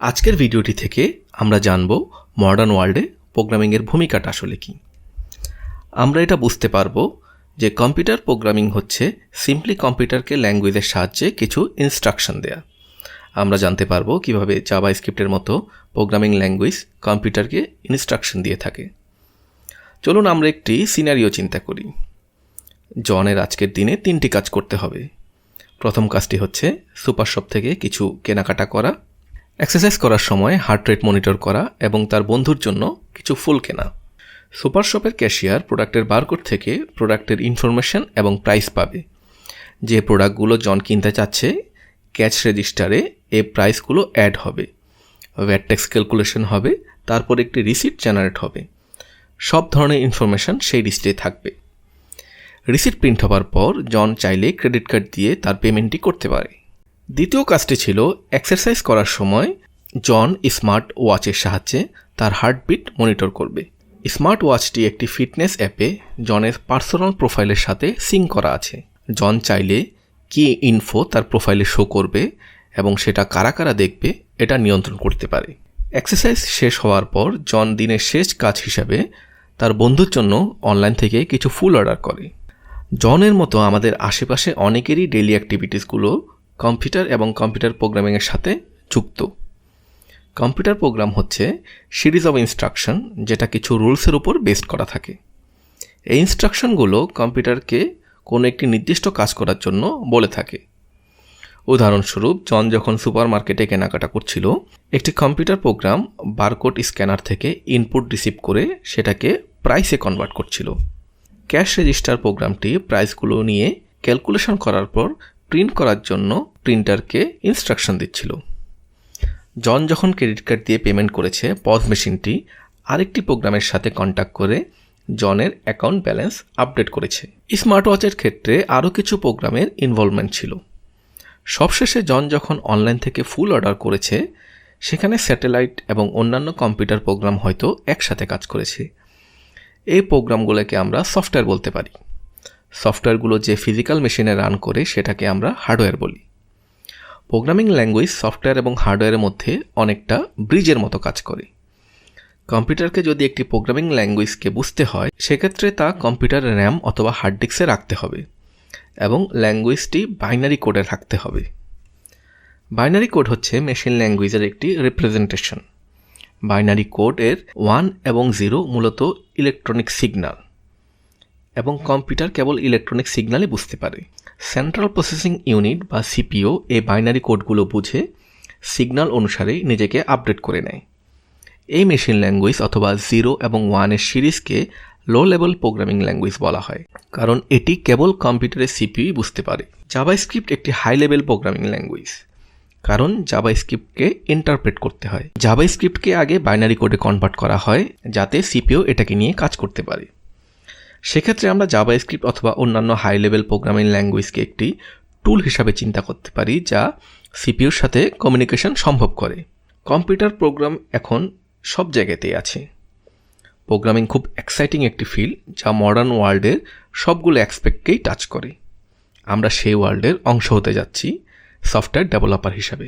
আজকের ভিডিওটি থেকে আমরা জানব মডার্ন ওয়ার্ল্ডে প্রোগ্রামিংয়ের ভূমিকাটা আসলে কী। আমরা এটা বুঝতে পারবো যে কম্পিউটার প্রোগ্রামিং হচ্ছে সিম্পলি কম্পিউটারকে ল্যাঙ্গুয়েজের সাহায্যে কিছু ইনস্ট্রাকশন দেয়া। আমরা জানতে পারবো কিভাবে জাভাস্ক্রিপ্টের মতো প্রোগ্রামিং ল্যাঙ্গুয়েজ কম্পিউটারকে ইনস্ট্রাকশন দিয়ে থাকে। চলুন আমরা একটি সিনারিও চিন্তা করি। জনের আজকের দিনে 3টি কাজ করতে হবে। প্রথম কাজটি হচ্ছে সুপার শপ থেকে কিছু কেনাকাটা করা, এক্সারসাইজ করার সময় হার্ট রেট মনিটর করা এবং তার বন্ধুর জন্য কিছু ফুল কেনা। সুপার শপের ক্যাশিয়ার প্রোডাক্টের বারকোড থেকে প্রোডাক্টের ইনফরমেশন এবং প্রাইস পাবে। যে প্রোডাক্টগুলো জন কিনতে চাচ্ছে ক্যাশ রেজিস্টারে এই প্রাইসগুলো অ্যাড হবে, ভ্যাট ট্যাক্স ক্যালকুলেশন হবে, তারপর একটি রিসিট জেনারেট হবে। সব ধরনের ইনফরমেশন সেই লিস্টে থাকবে। রিসিট প্রিন্ট হওয়ার পর জন চাইলে ক্রেডিট কার্ড দিয়ে তার পেমেন্টটি করতে পারে। দ্বিতীয় কাজটি ছিল এক্সারসাইজ করার সময় জন স্মার্ট ওয়াচের সাহায্যে তার হার্টবিট মনিটর করবে। স্মার্ট ওয়াচটি একটি ফিটনেস অ্যাপে জনের পার্সোনাল প্রোফাইলের সাথে সিঙ্ক করা আছে। জন চাইলে কি ইনফো তার প্রোফাইলে শো করবে এবং সেটা কারা কারা দেখবে এটা নিয়ন্ত্রণ করতে পারে। এক্সারসাইজ শেষ হওয়ার পর জন দিনের শেষ কাজ হিসাবে তার বন্ধুর জন্য অনলাইন থেকে কিছু ফুল অর্ডার করে। জনের মতো আমাদের আশেপাশে অনেকেরই ডেইলি অ্যাক্টিভিটিসগুলো কম্পিউটার এবং কম্পিউটার প্রোগ্রামিংয়ের সাথে যুক্ত। কম্পিউটার প্রোগ্রাম হচ্ছে সিরিজ অফ ইনস্ট্রাকশন যেটা কিছু রুলসের উপর বেসড করা থাকে। এই ইনস্ট্রাকশনগুলো কম্পিউটারকে কোনো একটি নির্দিষ্ট কাজ করার জন্য বলে থাকে। উদাহরণস্বরূপ জন যখন সুপার মার্কেটে কেনাকাটা করছিল, একটি কম্পিউটার প্রোগ্রাম বারকোড স্ক্যানার থেকে ইনপুট রিসিভ করে সেটাকে প্রাইসে কনভার্ট করছিল। ক্যাশ রেজিস্টার প্রোগ্রামটি প্রাইসগুলো নিয়ে ক্যালকুলেশন করার পর প্রিন্ট করার জন্য প্রিন্টারকে ইনস্ট্রাকশন দিচ্ছিল। জন যখন ক্রেডিট কার্ড দিয়ে পেমেন্ট করেছে, পজ মেশিনটি আরেকটি প্রোগ্রামের সাথে কন্ট্যাক্ট করে জনের অ্যাকাউন্ট ব্যালেন্স আপডেট করেছে। স্মার্ট ওয়াচের ক্ষেত্রে আরও কিছু প্রোগ্রামের ইনভলভমেন্ট ছিল। সবশেষে জন যখন অনলাইন থেকে ফুল অর্ডার করেছে, সেখানে স্যাটেলাইট এবং অন্যান্য কম্পিউটার প্রোগ্রাম হয়তো একসাথে কাজ করেছে। এই প্রোগ্রামগুলোকে আমরা সফটওয়্যার বলতে পারি। সফটওয়্যারগুলো যে ফিজিক্যাল মেশিনে রান করে সেটাকে আমরা হার্ডওয়্যার বলি। প্রোগ্রামিং ল্যাঙ্গুয়েজ সফটওয়্যার এবং হার্ডওয়্যারের মধ্যে অনেকটা ব্রিজের মতো কাজ করে। কম্পিউটারকে যদি একটি প্রোগ্রামিং ল্যাঙ্গুয়েজকে বুঝতে হয়, সেক্ষেত্রে তা কম্পিউটারের র্যাম অথবা হার্ড ডিস্কে রাখতে হবে এবং ল্যাঙ্গুয়েজটি বাইনারি কোডে রাখতে হবে। বাইনারি কোড হচ্ছে মেশিন ল্যাঙ্গুয়েজের একটি রিপ্রেজেন্টেশন। বাইনারি কোডের 1 এবং 0 মূলত ইলেকট্রনিক সিগন্যাল এবং কম্পিউটার কেবল ইলেকট্রনিক সিগন্যালই বুঝতে পারে। সেন্ট্রাল প্রসেসিং ইউনিট বা সিপিইউ এই বাইনারি কোডগুলো বুঝে সিগন্যাল অনুসারে নিজেকে আপডেট করে নেয়। এই মেশিন ল্যাঙ্গুয়েজ অথবা 0 এবং 1 এর সিরিজকে লো লেভেল প্রোগ্রামিং ল্যাঙ্গুয়েজ বলা হয়, কারণ এটি কেবল কম্পিউটারের সিপিইউ বুঝতে পারে। জাভাস্ক্রিপ্ট একটি হাই লেভেল প্রোগ্রামিং ল্যাঙ্গুয়েজ, কারণ জাভাস্ক্রিপ্টকে ইন্টারপ্রেট করতে হয়। জাভাস্ক্রিপ্টকে আগে বাইনারি কোডে কনভার্ট করা হয় যাতে সিপিইউ এটাকে নিয়ে কাজ করতে পারে। সেক্ষেত্রে আমরা জাভাস্ক্রিপ্ট অথবা অন্যান্য হাই লেভেল প্রোগ্রামিং ল্যাঙ্গুয়েজকে একটি টুল হিসাবে চিন্তা করতে পারি যা সিপিইউর সাথে কমিউনিকেশন সম্ভব করে। কম্পিউটার প্রোগ্রাম এখন সব জায়গাতেই আছে। প্রোগ্রামিং খুব এক্সাইটিং একটি ফিল্ড যা মডার্ন ওয়ার্ল্ডের সবগুলো অ্যাসপেক্টকেই টাচ করে। আমরা সেই ওয়ার্ল্ডের অংশ হতে যাচ্ছি সফটওয়্যার ডেভেলপার হিসাবে।